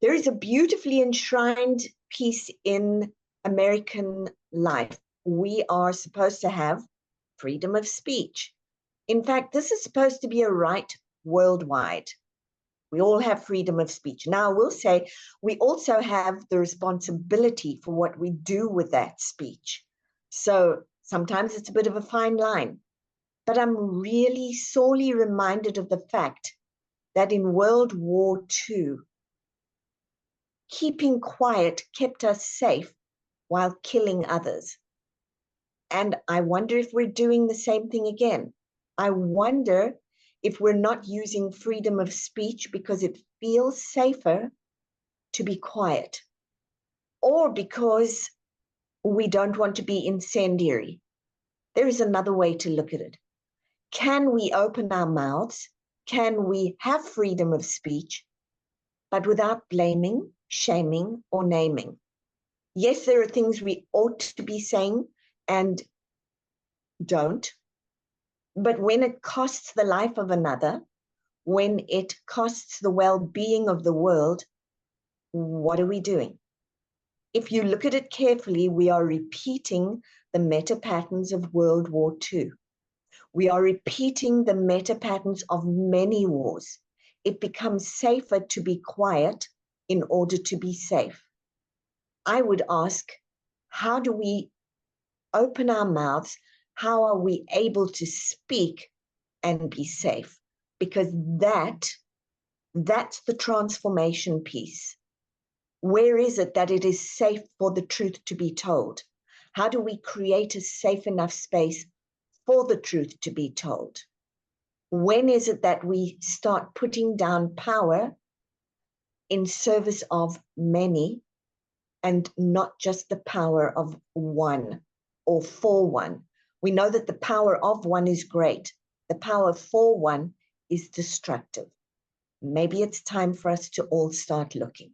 There is a beautifully enshrined piece in American life. We are supposed to have freedom of speech. In fact, this is supposed to be a right worldwide. We all have freedom of speech. Now, I will say we also have the responsibility for what we do with that speech. So sometimes it's a bit of a fine line. But I'm really sorely reminded of the fact that in World War II, keeping quiet kept us safe while killing others. And I wonder if we're doing the same thing again. I wonder if we're not using freedom of speech because it feels safer to be quiet, or because we don't want to be incendiary. There is another way to look at it. Can we open our mouths? Can we have freedom of speech, but without blaming, shaming, or naming? Yes, there are things we ought to be saying and don't. But when it costs the life of another, when it costs the well-being of the world, what are we doing? If you look at it carefully, we are repeating the meta patterns of World War II. We are repeating the meta patterns of many wars. It becomes safer to be quiet in order to be safe. I would ask, how do we open our mouths? How are we able to speak and be safe? Because that's the transformation piece. Where is it that it is safe for the truth to be told? How do we create a safe enough space for the truth to be told? When is it that we start putting down power in service of many and not just the power of one or for one? We know that the power of one is great. The power for one is destructive. Maybe it's time for us to all start looking.